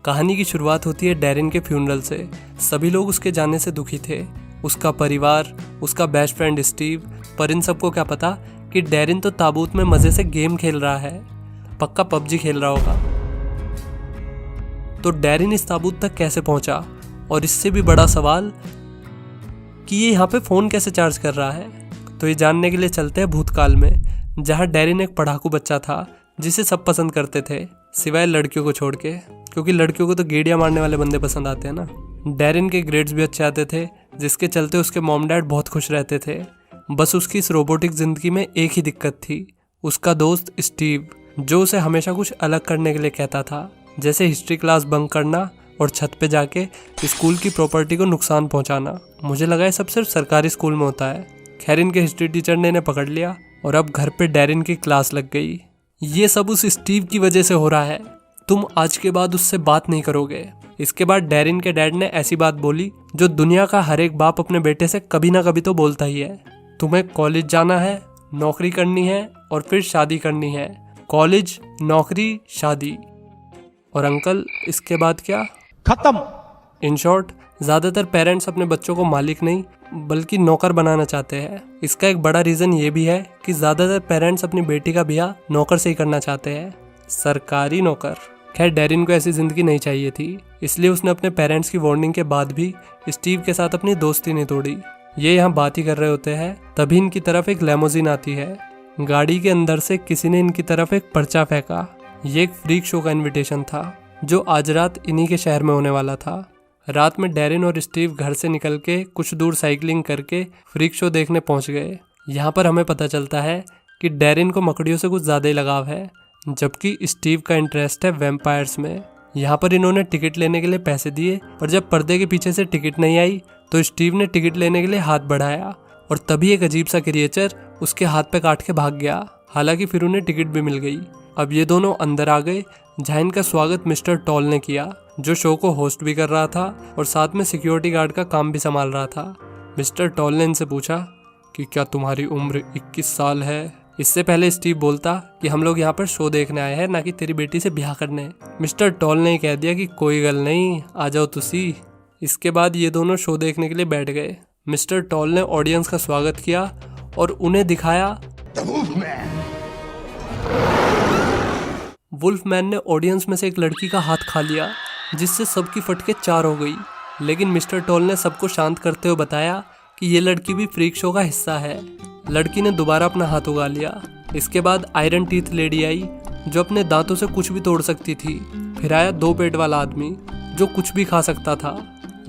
कहानी की शुरुआत होती है डैरिन के फ्यूनरल से। सभी लोग उसके जाने से दुखी थे, उसका परिवार, उसका बेस्ट फ्रेंड स्टीव। पर इन सबको क्या पता कि डैरिन तो ताबूत में मजे से गेम खेल रहा है, पक्का पबजी खेल रहा होगा। तो डैरिन इस ताबूत तक कैसे पहुंचा, और इससे भी बड़ा सवाल कि ये यहाँ पे फोन कैसे चार्ज कर रहा है। तो ये जानने के लिए चलते हैं भूतकाल में, जहाँ डैरिन एक पढ़ाकू बच्चा था जिसे सब पसंद करते थे सिवाय लड़कियों को छोड़ के, क्योंकि लड़कियों को तो गेड़िया मारने वाले बंदे पसंद आते हैं ना। डैरिन के ग्रेड्स भी अच्छे आते थे, जिसके चलते उसके मॉम डैड बहुत खुश रहते थे। बस उसकी इस रोबोटिक जिंदगी में एक ही दिक्कत थी, उसका दोस्त स्टीव, जो उसे हमेशा कुछ अलग करने के लिए कहता था, जैसे हिस्ट्री क्लास बंक करना और छत पे जाके स्कूल की प्रॉपर्टी को नुकसान पहुंचाना। मुझे लगा ये सब सिर्फ सरकारी स्कूल में होता है। खैर, इनके हिस्ट्री टीचर ने इन्हें पकड़ लिया और अब घर पे डैरिन की क्लास लग गई। ये सब उस स्टीव की वजह से हो रहा है, तुम आज के बाद उससे बात नहीं करोगे। इसके बाद डैरिन के डैड ने ऐसी बात बोली जो दुनिया का हर एक बाप अपने बेटे से कभी ना कभी तो बोलता ही है, तुम्हें कॉलेज जाना है, नौकरी करनी है और फिर शादी करनी है। कॉलेज, नौकरी, शादी। और अंकल, इसके बाद क्या? खत्म। इन शॉर्ट, ज़्यादातर पेरेंट्स अपने बच्चों को मालिक नहीं बल्कि नौकर बनाना चाहते हैं। इसका एक बड़ा रीज़न ये भी है कि ज़्यादातर पेरेंट्स अपनी बेटी का ब्याह नौकर से ही करना चाहते हैं, सरकारी नौकर। खैर, डैरिन को ऐसी ज़िंदगी नहीं चाहिए थी, इसलिए उसने अपने पेरेंट्स की वार्निंग के बाद भी स्टीव के साथ अपनी दोस्ती नहीं तोड़ी। ये यहाँ बात ही कर रहे होते हैं, तभी इनकी तरफ एक लेमोजिन आती है। गाड़ी के अंदर से किसी ने इनकी तरफ एक पर्चा फेंका। ये एक फ्रीक शो का इन्विटेशन था जो आज रात इन्हीं के शहर में होने वाला था। रात में डैरिन और स्टीव घर से निकल के कुछ दूर साइकिलिंग करके फ्रीक शो देखने पहुंच गए। यहाँ पर हमें पता चलता है कि डैरिन को मकड़ियों से कुछ ज़्यादा ही लगाव है, जबकि स्टीव का इंटरेस्ट है वैम्पायर्स में। यहाँ पर इन्होंने टिकट लेने के लिए पैसे दिए, पर जब पर्दे के पीछे से टिकट नहीं आई तो स्टीव ने टिकट लेने के लिए हाथ बढ़ाया और तभी एक अजीब सा क्रिएचर उसके हाथ पे काट के भाग गया। हालांकि फिर उन्हें टिकट भी मिल गई। अब ये दोनों अंदर आ गए, जहाँ इनका स्वागत मिस्टर टॉल ने किया, जो शो को होस्ट भी कर रहा था और साथ में सिक्योरिटी गार्ड का काम भी संभाल रहा था। मिस्टर टॉल ने इनसे पूछा कि क्या तुम्हारी उम्र 21 साल है? इससे पहले स्टीव बोलता कि हम लोग यहाँ पर शो देखने आए हैं, ना कि तेरी बेटी से ब्याह करने। मिस्टर टॉल ने कह दिया कि कोई गल नहीं, आ जाओ तुसी। इसके बाद ये दोनों शो देखने के लिए बैठ गए। मिस्टर टॉल ने ऑडियंस का स्वागत किया और उन्हें दिखाया वुल्फमैन ने ऑडियंस में से एक लड़की का हाथ खा लिया, जिससे सबकी फटके 4 हो गई। लेकिन मिस्टर टॉल ने सबको शांत करते हुए बताया कि ये लड़की भी फ्रीक शो का हिस्सा है। लड़की ने दोबारा अपना हाथ उगा लिया। इसके बाद आयरन टीथ लेडी आई, जो अपने दांतों से कुछ भी तोड़ सकती थी। फिर आया 2 पेट वाला आदमी, जो कुछ भी खा सकता था,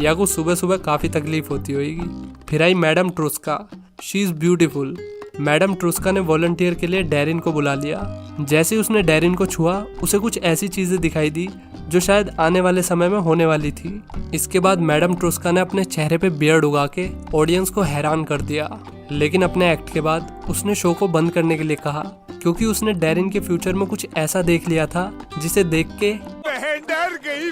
या को सुबह सुबह काफ़ी तकलीफ होती होगी। फिर आई madam Truska, she is beautiful. Madam Truska ने वॉलंटियर के लिए डैरिन को बुला लिया। जैसे ही उसने डैरिन को छुआ, उसे कुछ ऐसी चीज़ें दिखाई दी जो शायद आने वाले समय में होने वाली थी। इसके बाद मैडम ट्रुस्का ने अपने चेहरे पे बियर्ड उगा के ऑडियंस को हैरान कर दिया। लेकिन अपने एक्ट के बाद उसने शो को बंद करने के लिए कहा, क्योंकि उसने डैरिन के फ्यूचर में कुछ ऐसा देख लिया था जिसे देख के डर गई।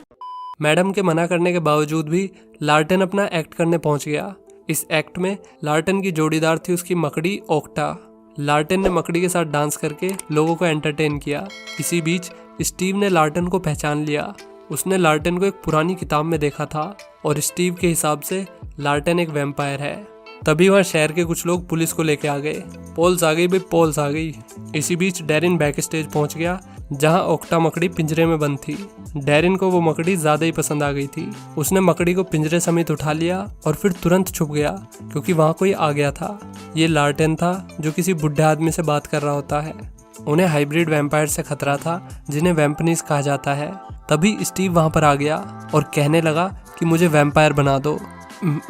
मैडम के मना करने के बावजूद भी लार्टेन अपना एक्ट करने पहुंच गया। इस एक्ट में लार्टेन की जोड़ीदार थी उसकी मकड़ी ओक्टा। लार्टेन ने मकड़ी के साथ डांस करके लोगों को एंटरटेन किया। इसी बीच स्टीव ने लार्टेन को पहचान लिया। उसने लार्टेन को एक पुरानी किताब में देखा था और स्टीव के हिसाब से लार्टेन एक वैम्पायर है। तभी वहाँ शहर के कुछ लोग पुलिस को लेके आ गए। पोल्स आ गई भाई, पोल्स आ गई। इसी बीच डैरिन बैक स्टेज पहुँच गया, जहाँ ओक्टा मकड़ी पिंजरे में बंद थी। डैरिन को वो मकड़ी ज़्यादा ही पसंद आ गई थी। उसने मकड़ी को पिंजरे समेत उठा लिया और फिर तुरंत छुप गया, क्योंकि वहाँ कोई आ गया था। ये लार्टेन था, जो किसी बुढ़े आदमी से बात कर रहा होता है। उन्हें हाइब्रिड वैम्पायर से खतरा था, जिन्हें वैम्पनीज कहा जाता है। तभी स्टीव वहाँ पर आ गया और कहने लगा कि मुझे वैम्पायर बना दो।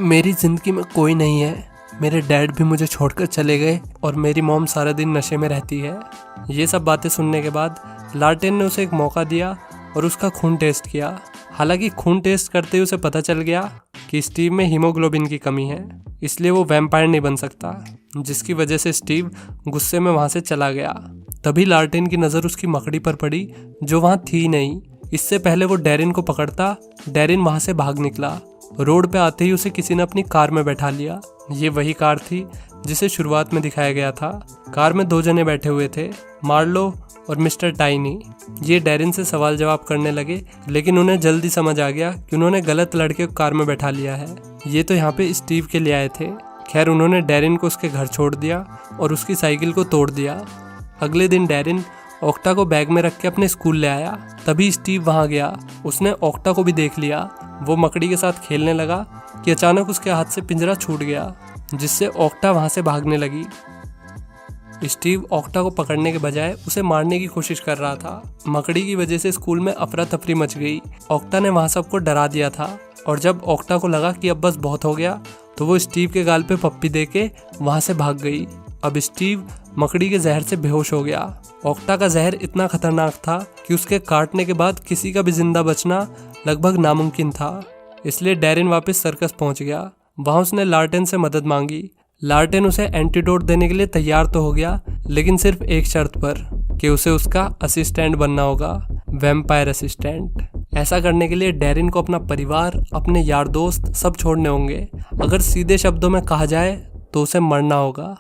मेरी ज़िंदगी में कोई नहीं है, मेरे डैड भी मुझे छोड़कर चले गए और मेरी मॉम सारा दिन नशे में रहती है। ये सब बातें सुनने के बाद लार्टेन ने उसे एक मौका दिया और उसका खून टेस्ट किया। हालांकि खून टेस्ट करते ही उसे पता चल गया कि स्टीव में हीमोग्लोबिन की कमी है, इसलिए वो वैम्पायर नहीं बन सकता, जिसकी वजह से स्टीव गुस्से में वहाँ से चला गया। तभी लार्टेन की नज़र उसकी मकड़ी पर पड़ी, जो वहाँ थी नहीं। इससे पहले वो डैरिन को पकड़ता, डैरिन वहाँ से भाग निकला। रोड पे आते ही उसे किसी ने अपनी कार में बैठा लिया। ये वही कार थी जिसे शुरुआत में दिखाया गया था। कार में 2 जने बैठे हुए थे, मार्लो और मिस्टर टाइनी। ये डैरिन से सवाल जवाब करने लगे, लेकिन उन्हें जल्दी समझ आ गया कि उन्होंने गलत लड़के को कार में बैठा लिया है। ये तो यहाँ पे स्टीव के लिए आए थे। खैर, उन्होंने डैरिन को उसके घर छोड़ दिया और उसकी साइकिल को तोड़ दिया। अगले दिन डैरिन ओक्टा को बैग में रख के अपने स्कूल ले आया। तभी स्टीव वहाँ गया। उसने ओक्टा को भी देख लिया। वो मकड़ी के साथ खेलने लगा कि अचानक उसके हाथ से पिंजरा छूट गया, जिससे ओक्टा वहाँ से भागने लगी। स्टीव ओक्टा को पकड़ने के बजाय उसे मारने की कोशिश कर रहा था। मकड़ी की वजह से स्कूल में अफरा तफरी मच गई। ओक्टा ने वहाँ सबको डरा दिया था और जब ओक्टा को लगा कि अब बस बहुत हो गया तो वो स्टीव के गाल पे पप्पी देके वहाँ से भाग गई। अब स्टीव मकड़ी के जहर से बेहोश हो गया। ओक्टा का जहर इतना खतरनाक था कि उसके काटने के बाद किसी का भी जिंदा बचना लगभग नामुमकिन था। इसलिए डैरिन वापस सर्कस पहुंच गया। वहां उसने लार्टेन से मदद मांगी। लार्टेन उसे एंटीडोट देने के लिए तैयार तो हो गया, लेकिन सिर्फ एक शर्त पर कि उसे उसका असिस्टेंट बनना होगा, वैम्पायर असिस्टेंट। ऐसा करने के लिए डैरिन को अपना परिवार, अपने यार दोस्त सब छोड़ने होंगे। अगर सीधे शब्दों में कहा जाए तो उसे मरना होगा।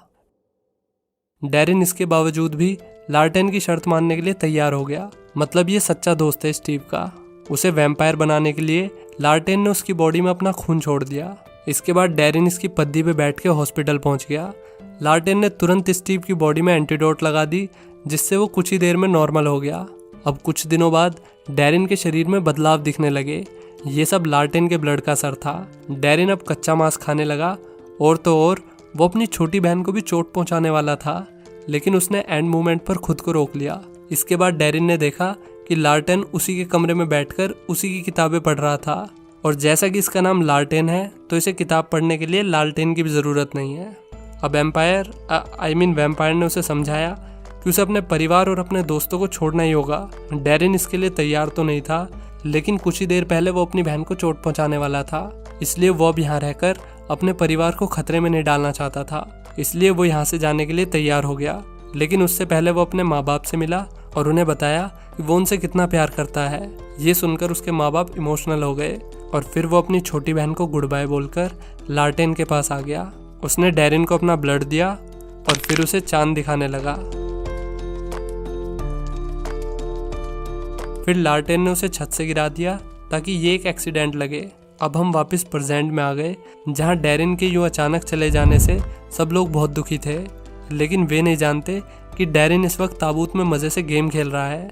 डैरिन इसके बावजूद भी लार्टेन की शर्त मानने के लिए तैयार हो गया। मतलब ये सच्चा दोस्त है स्टीव का। उसे वैम्पायर बनाने के लिए लार्टेन ने उसकी बॉडी में अपना खून छोड़ दिया। इसके बाद डैरिन इसकी पद्दी पे बैठ के हॉस्पिटल पहुंच गया। लार्टेन ने तुरंत स्टीव की बॉडी में एंटीडोट लगा दी, जिससे वो कुछ ही देर में नॉर्मल हो गया। अब कुछ दिनों बाद डैरिन के शरीर में बदलाव दिखने लगे। ये सब लार्टेन के ब्लड का असर था। डैरिन अब कच्चा मांस खाने लगा और तो और वो अपनी छोटी बहन को भी चोट पहुंचाने वाला था, लेकिन उसने एंड मोमेंट पर खुद को रोक लिया। इसके बाद डैरिन ने देखा कि लार्टेन उसी के कमरे में बैठकर उसी की किताबें पढ़ रहा था, और जैसा कि इसका नाम लार्टेन है तो इसे किताब पढ़ने के लिए लालटेन की भी ज़रूरत नहीं है। अब वैम्पायर ने उसे समझाया कि उसे अपने परिवार और अपने दोस्तों को छोड़ना ही होगा। डैरिन इसके लिए तैयार तो नहीं था, लेकिन कुछ ही देर पहले वो अपनी बहन को चोट पहुंचाने वाला था, इसलिए वो अब यहाँ रहकर अपने परिवार को खतरे में नहीं डालना चाहता था। इसलिए वो यहाँ से जाने के लिए तैयार हो गया। लेकिन उससे पहले वो अपने माँ बाप से मिला और उन्हें बताया कि वो उनसे कितना प्यार करता है। ये सुनकर उसके माँ बाप इमोशनल हो गए और फिर वो अपनी छोटी बहन को गुड बाय बोलकर लार्टेन के पास आ गया। उसने डैरिन को अपना ब्लड दिया और फिर उसे चांद दिखाने लगा। फिर लार्टेन ने उसे छत से गिरा दिया ताकि ये एक एक्सीडेंट लगे। अब हम वापस प्रेजेंट में आ गए, जहाँ डैरिन के यूँ अचानक चले जाने से सब लोग बहुत दुखी थे, लेकिन वे नहीं जानते कि डैरिन इस वक्त ताबूत में मज़े से गेम खेल रहा है।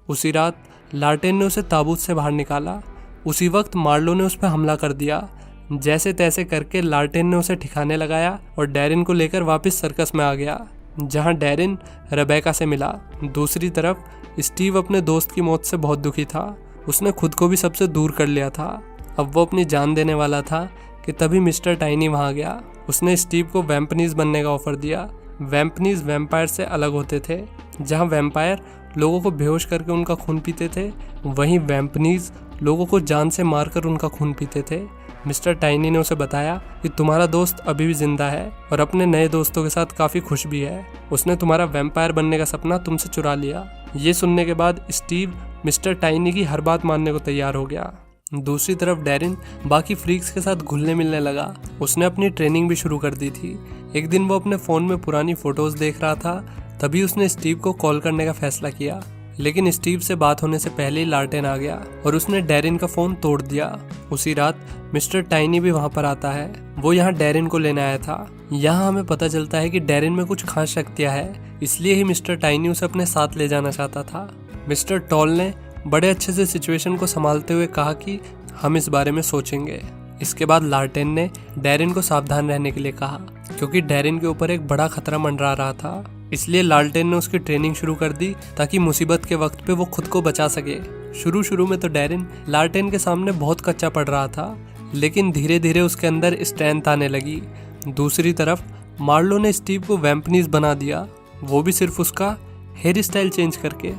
उसी रात लार्टेन ने उसे ताबूत से बाहर निकाला। उसी वक्त मार्लो ने उस पर हमला कर दिया। जैसे तैसे करके लार्टेन ने उसे ठिकाने लगाया और डैरिन को लेकर वापस सर्कस में आ गया, जहां डैरिन रेबेका से मिला। दूसरी तरफ स्टीव अपने दोस्त की मौत से बहुत दुखी था। उसने खुद को भी सबसे दूर कर लिया था। अब वो अपनी जान देने वाला था कि तभी मिस्टर टाइनी वहां गया। उसने स्टीव को वैम्पनीज बनने का ऑफर दिया। वैम्पनीज वैम्पायर से अलग होते थे। जहां वैम्पायर लोगों को बेहोश करके उनका खून पीते थे, वहीं वैम्पनीज लोगों को जान से मारकर उनका खून पीते थे। मिस्टर टाइनी ने उसे बताया कि तुम्हारा दोस्त अभी भी जिंदा है और अपने नए दोस्तों के साथ काफ़ी खुश भी है। उसने तुम्हारा वैम्पायर बनने का सपना तुमसे चुरा लिया। ये सुनने के बाद स्टीव मिस्टर टाइनी की हर बात मानने को तैयार हो गया। दूसरी तरफ डैरिन बाकी फ्रीक्स के साथ घुलने मिलने लगा। उसने अपनी ट्रेनिंग भी शुरू कर दी थी। एक दिन वो अपने फ़ोन में पुरानी फ़ोटोज़ देख रहा था, तभी उसने स्टीव को कॉल करने का फैसला किया। लेकिन स्टीव से बात होने से पहले ही लार्टेन आ गया और उसने डैरिन का फ़ोन तोड़ दिया। उसी रात मिस्टर टाइनी भी वहाँ पर आता है। वो यहाँ डैरिन को लेने आया था। यहाँ हमें पता चलता है कि डैरिन में कुछ खास शक्तियाँ है, इसलिए ही मिस्टर टाइनी उसे अपने साथ ले जाना चाहता था। मिस्टर टॉल ने बड़े अच्छे से सिचुएशन को संभालते हुए कहा कि हम इस बारे में सोचेंगे। इसके बाद लार्टेन ने डैरिन को सावधान रहने के लिए कहा, क्योंकि डैरिन के ऊपर एक बड़ा खतरा मंडरा रहा था। इसलिए लार्टेन ने उसकी ट्रेनिंग शुरू कर दी ताकि मुसीबत के वक्त पे वो खुद को बचा सके। शुरू में तो डैरिन लार्टेन के सामने बहुत कच्चा पड़ रहा था, लेकिन धीरे धीरे उसके अंदर स्ट्रेंथ आने लगी। दूसरी तरफ मार्लो ने स्टीव को वैम्पनीज बना दिया, वो भी सिर्फ उसका हेयर स्टाइल चेंज करके।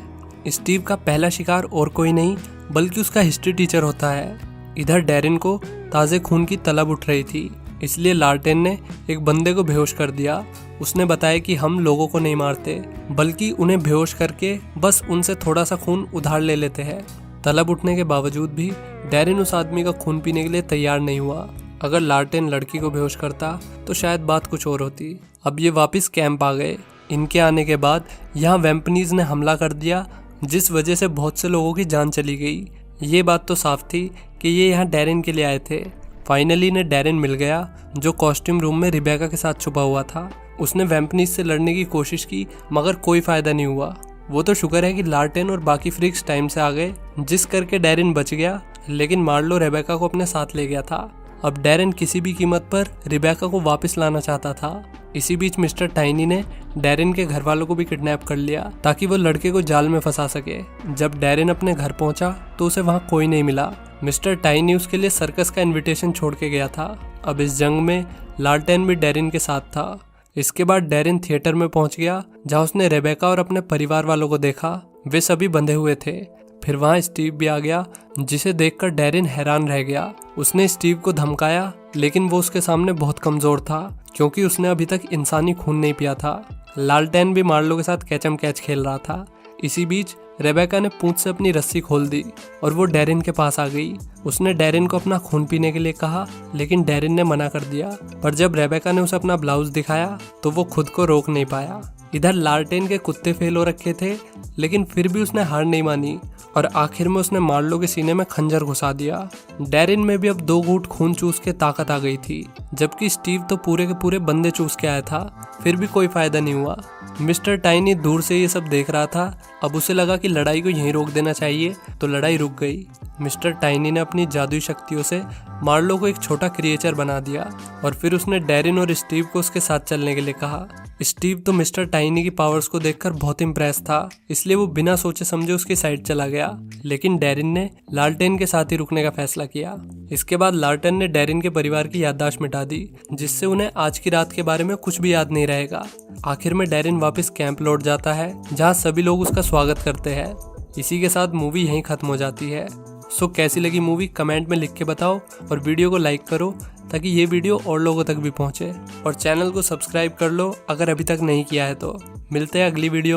स्टीव का पहला शिकार और कोई नहीं बल्कि उसका हिस्ट्री टीचर होता है। इधर डैरिन को ताज़े खून की तलब उठ रही थी, इसलिए लार्टेन ने एक बंदे को बेहोश कर दिया। उसने बताया कि हम लोगों को नहीं मारते, बल्कि उन्हें बेहोश करके बस उनसे थोड़ा सा खून उधार ले लेते हैं। तलब उठने के बावजूद भी डैरिन उस आदमी का खून पीने के लिए तैयार नहीं हुआ। अगर लार्टेन लड़की को बेहोश करता तो शायद बात कुछ और होती। अब ये वापस कैंप आ गए। इनके आने के बाद यहाँ वैम्पनीज ने हमला कर दिया, जिस वजह से बहुत से लोगों की जान चली गई। ये बात तो साफ थी कि ये यहाँ डैरेन के लिए आए थे। फाइनली इन्हें डैरेन मिल गया, जो कॉस्ट्यूम रूम में रिबेका के साथ छुपा हुआ था। उसने वैम्पनीज से लड़ने की कोशिश की, मगर कोई फायदा नहीं हुआ। वो तो शुक्र है कि लार्टेन और बाकी फ्रीक्स टाइम से आ गए, जिस करके डैरेन बच गया, लेकिन मार्लो रेबेका को अपने साथ ले गया था। अब डैरेन किसी भी कीमत पर रिबेका को वापस लाना चाहता था। इसी बीच मिस्टर टाइनी ने डैरेन के घर वालों को भी किडनैप कर लिया, ताकि वो लड़के को जाल में फंसा सके। जब डैरेन अपने घर पहुंचा तो उसे वहां कोई नहीं मिला। मिस्टर टाइनी उसके लिए सर्कस का इनविटेशन छोड़ के गया था। अब इस जंग में लार्टेन भी डैरेन के साथ था। इसके बाद डैरेन थिएटर में पहुंच गया, जहां उसने रेबेका और अपने परिवार वालों को देखा। वे सभी बंधे हुए थे। फिर वहां स्टीव भी आ गया, जिसे देखकर डैरेन हैरान रह गया। उसने स्टीव को धमकाया, लेकिन वो उसके सामने बहुत कमजोर था, क्योंकि उसने अभी तक इंसानी खून नहीं पिया था। लालटेन भी मार्लो के साथ कैचम कैच खेल रहा था। इसी बीच रेबेका ने पूंछ से अपनी रस्सी खोल दी और वो डैरेन के पास आ गई। उसने डैरेन को अपना खून पीने के लिए कहा, लेकिन डैरेन ने मना कर दिया। पर जब रेबेका ने उसे अपना ब्लाउज दिखाया तो वो खुद को रोक नहीं पाया। इधर लार्टेन के कुत्ते फेल हो रखे थे, लेकिन फिर भी उसने हार नहीं मानी और आखिर में उसने मार्लो के सीने में खंजर घुसा दिया। डैरेन में भी अब 2 घूंट खून चूस के ताकत आ गई थी, जबकि स्टीव तो पूरे के पूरे बंदे चूस के आया था। फिर भी कोई फायदा नहीं हुआ। मिस्टर टाइनी दूर से ये सब देख रहा था। अब उसे लगा कि लड़ाई को यहीं रोक देना चाहिए, तो लड़ाई रुक गई। मिस्टर टाइनी ने अपनी जादुई शक्तियों से मार्लो को एक छोटा क्रिएचर बना दिया और फिर उसने डैरेन और स्टीव को उसके साथ चलने के लिए कहा। स्टीव तो मिस्टर टाइनी की पावर्स को देखकर बहुत इम्प्रेस था, इसलिए वो बिना सोचे समझे उसकी साइड चला गया। लेकिन डैरेन ने लार्टेन के साथ ही रुकने का फैसला किया। इसके बाद लार्टेन ने डैरेन के परिवार की याददाश्त मिटा दी, जिससे उन्हें आज की रात के बारे में कुछ भी याद नहीं रहेगा। आखिर में डैरेन वापस कैंप लौट जाता है, जहाँ सभी लोग उसका स्वागत करते हैं। इसी के साथ मूवी यहीं खत्म हो जाती है। सो कैसी लगी मूवी कमेंट में लिख के बताओ और वीडियो को लाइक करो, ताकि ये वीडियो और लोगों तक भी पहुंचे। और चैनल को सब्सक्राइब कर लो अगर अभी तक नहीं किया है तो। मिलते हैं अगली वीडियो में।